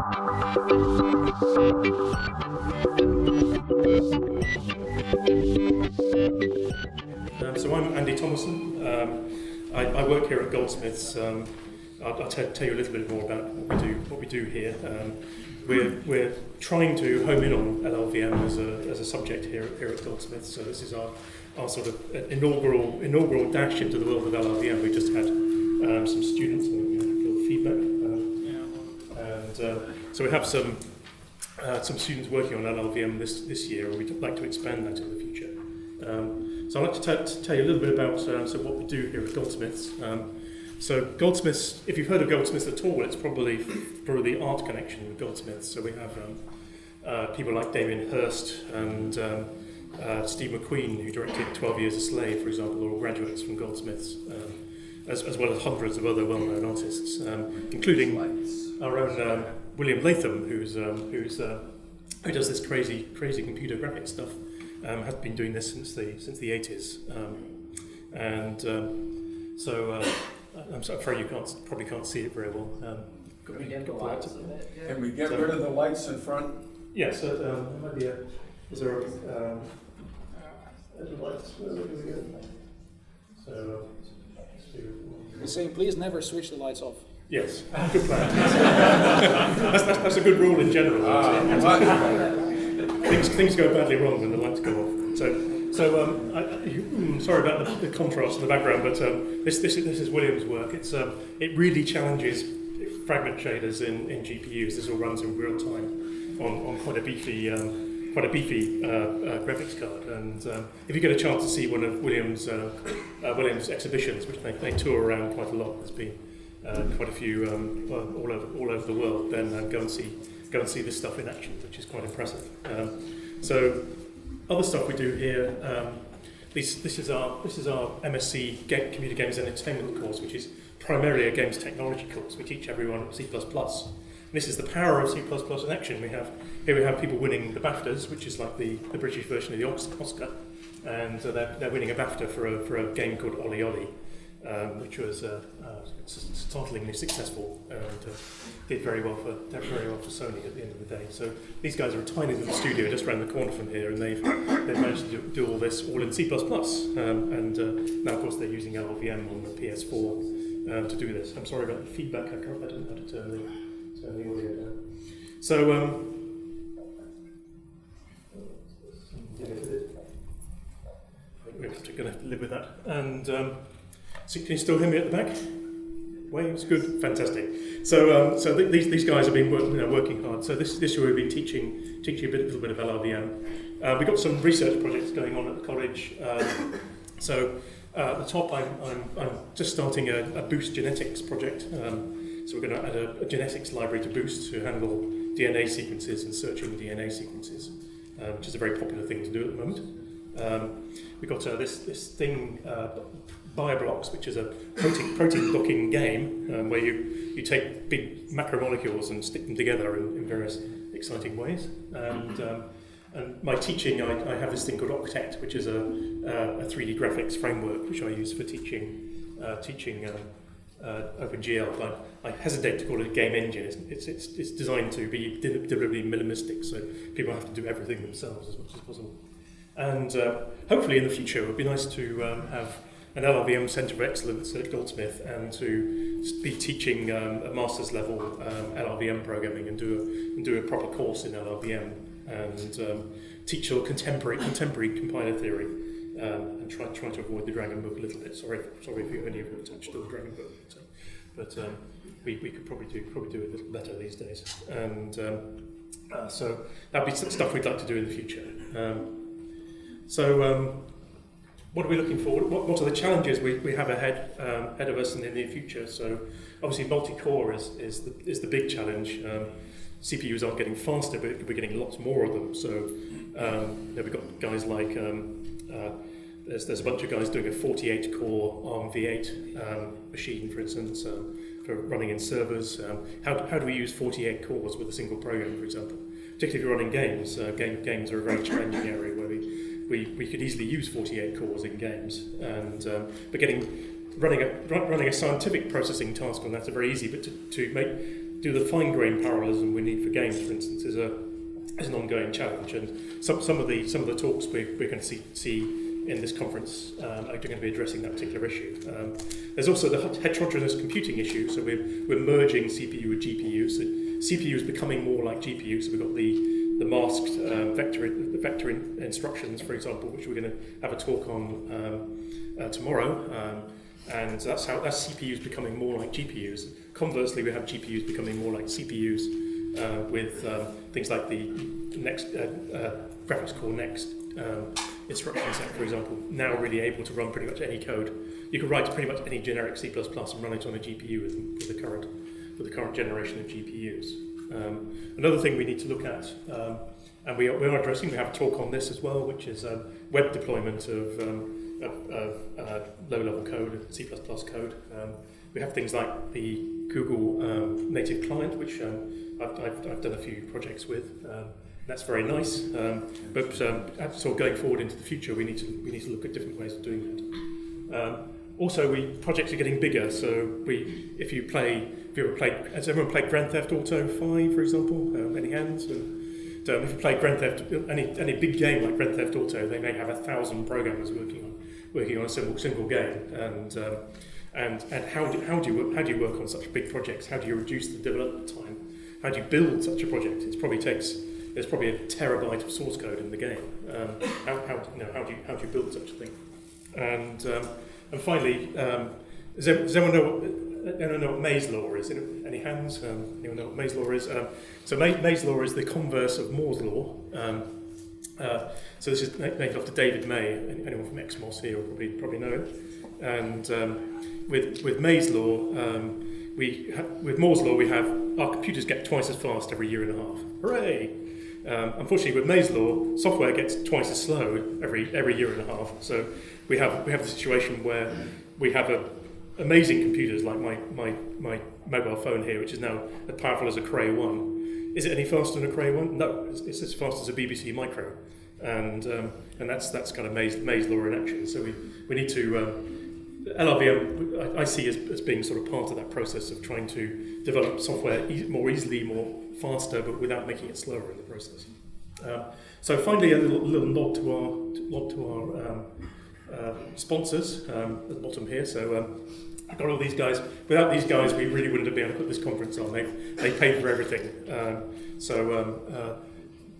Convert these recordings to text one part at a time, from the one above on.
So I'm Andy Thomason. I work here at Goldsmiths. I'll tell you a little bit more about what we do here. We're trying to home in on LLVM as a subject here at Goldsmiths. So this is our sort of inaugural dash into the world of LLVM. We just had some students and a little feedback, and so we have some students working on LLVM this year, and we'd like to expand that in the future. So I'd like to tell you a little bit about what we do here at Goldsmiths. So Goldsmiths, if you've heard of Goldsmiths at all, it's probably the art connection with Goldsmiths. So we have people like Damien Hirst and Steve McQueen, who directed 12 Years a Slave, for example, or graduates from Goldsmiths, as well as hundreds of other well-known artists, including our own William Latham, who does this crazy computer graphics stuff. Has been doing this since the 80s, so I'm afraid you probably can't see it very well. Can we get the lights of it? Yeah. Can we get rid of the lights in front? Yeah, so there might be is there a lights? So He's saying, please never switch the lights off. yes, good plan. that's a good rule in general. Things go badly wrong when the lights go off. Sorry about the contrast in the background, but this is William's work. It really challenges fragment shaders in GPUs. This all runs in real time on quite a beefy graphics card. And if you get a chance to see one of William's exhibitions, which they tour around quite a lot, there's been quite a few all over the world, then go and see this stuff in action, which is quite impressive. So other stuff we do here, this is our MSc Computer Games and Entertainment course, which is primarily a games technology course. We teach everyone C++. This is the power of C++ in action. Here we have people winning the BAFTAs, which is like the British version of the Oscar, and they're winning a BAFTA for a game called Ollie Ollie, which was startlingly successful and did very well for Sony at the end of the day. So these guys are a tiny little studio just around the corner from here, and they've managed to do all this all in C++. And now, of course, they're using LLVM on the PS4 to do this. I'm sorry about the feedback. I don't know how to turn the audio down. So we're going to live with that. And so can you still hear me at the back? Waves, good, fantastic. So these guys have been working hard. So this year we've been teaching a little bit of LLVM. We've got some research projects going on at the college. So at the top, I'm just starting a Boost genetics project. So we're going to add a genetics library to Boost to handle DNA sequences and searching DNA sequences, which is a very popular thing to do at the moment. We've got this thing, BioBlocks, which is a protein blocking game where you take big macromolecules and stick them together in various exciting ways. And my teaching, I have this thing called Octet, which is a 3D graphics framework which I use for teaching OpenGL. But I hesitate to call it a game engine. It's designed to be deliberately minimalistic, so people have to do everything themselves as much as possible. And hopefully in the future it would be nice to have an LLVM Centre of Excellence at Goldsmith and to be teaching a master's level LLVM programming and do a proper course in LLVM and teach all contemporary compiler theory and try to avoid the Dragon Book a little bit. Sorry if any of you have touched on the Dragon Book, but we could probably do a little better these days. And so that'd be some stuff we'd like to do in the future. What are we looking for? What are the challenges we have ahead of us in the near future? So obviously multi-core is the big challenge. CPUs aren't getting faster, but we're getting lots more of them. So we've got guys like there's a bunch of guys doing a 48-core ARM V8 machine, for instance, for running in servers. How do we use 48 cores with a single program, for example? Particularly if you're running games. Games are a very challenging area where we could easily use 48 cores in games, and but running a scientific processing task on that's very easy. But to do the fine-grained parallelism we need for games, for instance, is an ongoing challenge. And some of the talks we're going to see in this conference are going to be addressing that particular issue. There's also the heterogeneous computing issue. So we're merging CPU with GPU. So CPU is becoming more like GPU. So we've got the masked vector instructions, for example, which we're going to have a talk on tomorrow. And that's CPUs becoming more like GPUs. Conversely, we have GPUs becoming more like CPUs with things like the next graphics core next instruction set, for example, now really able to run pretty much any code. You can write pretty much any generic C++ and run it on a GPU with the current generation of GPUs. Another thing we need to look at, and we are addressing, we have a talk on this as well, which is web deployment of low-level code, C++ code. We have things like the Google native client, which I've done a few projects with. That's very nice, but sort of going forward into the future, we need to look at different ways of doing that. Also, projects are getting bigger. So has everyone played Grand Theft Auto 5, for example? Any hands? And if you play Grand Theft, any big game like Grand Theft Auto, they may have 1,000 programmers working on a single game. And how do you work on such big projects? How do you reduce the development time? How do you build such a project? There's probably a terabyte of source code in the game. How do you build such a thing? And finally, does anyone know what May's law is? Any hands? Anyone know what May's law is? So May's law is the converse of Moore's law. So this is named after David May. Anyone from XMOS here will probably know it. And with May's law, with Moore's law, we have our computers get twice as fast every year and a half. Hooray! Unfortunately, with May's law, software gets twice as slow every year and a half. So we have the situation where we have amazing computers like my mobile phone here, which is now as powerful as a Cray 1. Is it any faster than a Cray 1? No, it's as fast as a BBC Micro, and that's kind of May's law in action. So we need to LLVM I see as being sort of part of that process of trying to develop software more easily, more faster, but without making it slower in the process. So finally, a little nod to our sponsors at the bottom here. So I've got all these guys. Without these guys, we really wouldn't have been able to put this conference on. They paid for everything.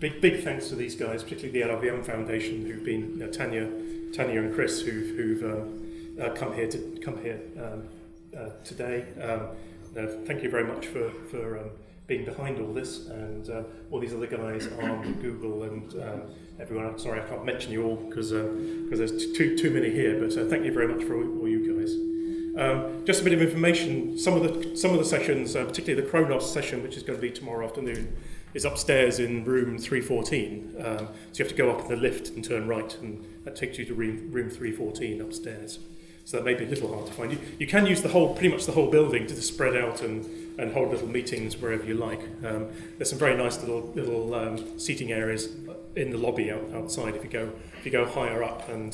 Big thanks to these guys, particularly the LLVM Foundation, who've been Tanya and Chris, who've come here today. Thank you very much for being behind all this, and all these other guys, Arm, Google, and everyone. I'm sorry I can't mention you all because there's too many here. But thank you very much for all you guys. Just a bit of information. Some of the sessions, particularly the Kronos session, which is going to be tomorrow afternoon, is upstairs in room 314. So you have to go up in the lift and turn right, and that takes you to room 314 upstairs. So that may be a little hard to find. You can use pretty much the whole building to just spread out and hold little meetings wherever you like. There's some very nice little seating areas in the lobby outside if you go higher up, and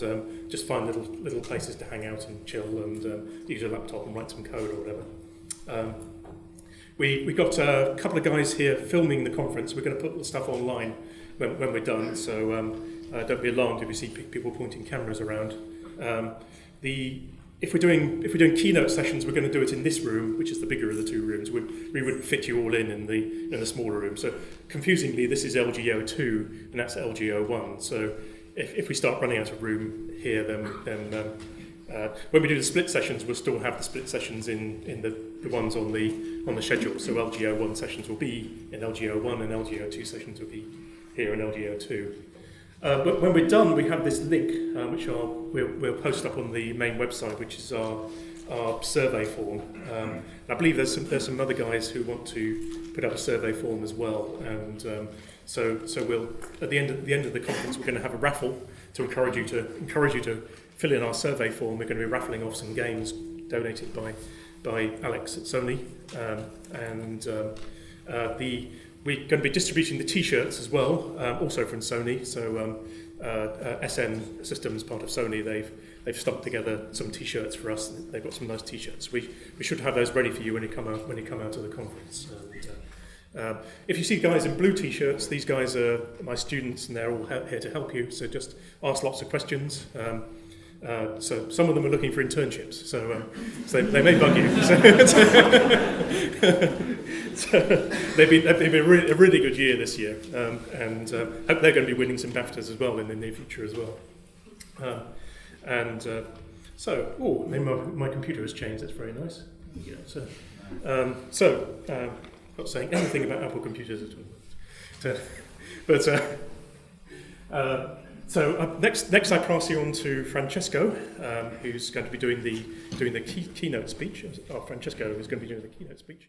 just find little places to hang out and chill and use your laptop and write some code or whatever. We got a couple of guys here filming the conference. We're going to put the stuff online when we're done, so don't be alarmed if you see people pointing cameras around. If we're doing keynote sessions, we're going to do it in this room, which is the bigger of the two rooms. We wouldn't fit you all in the smaller room. So confusingly, this is LGO2 and that's LGO1. So if we start running out of room here, then when we do the split sessions, we'll still have the split sessions in the ones on the schedule. So LGO1 sessions will be in LGO1 and LGO2 sessions will be here in LGO2. But when we're done, we have this link, which we'll post up on the main website, which is our survey form. I believe there's some other guys who want to put up a survey form as well, and so we'll at the end of the conference we're going to have a raffle to encourage you to fill in our survey form. We're going to be raffling off some games donated by Alex at Sony, we're going to be distributing the T-shirts as well, also from Sony. So SN Systems, part of Sony, they've stumped together some T-shirts for us. They've got some nice T-shirts. We should have those ready for you when you come out to the conference. If you see guys in blue T-shirts, these guys are my students, and they're all here to help you. So just ask lots of questions. So some of them are looking for internships, so they may bug you. So they've been a really good year this year, and hope they're going to be winning some BAFTAs as well in the near future as well. My computer has changed. That's very nice. Yeah, not saying anything about Apple computers at all. Next I pass you on to Francesco, who's going to be doing the keynote speech. Francesco is going to be doing the keynote speech.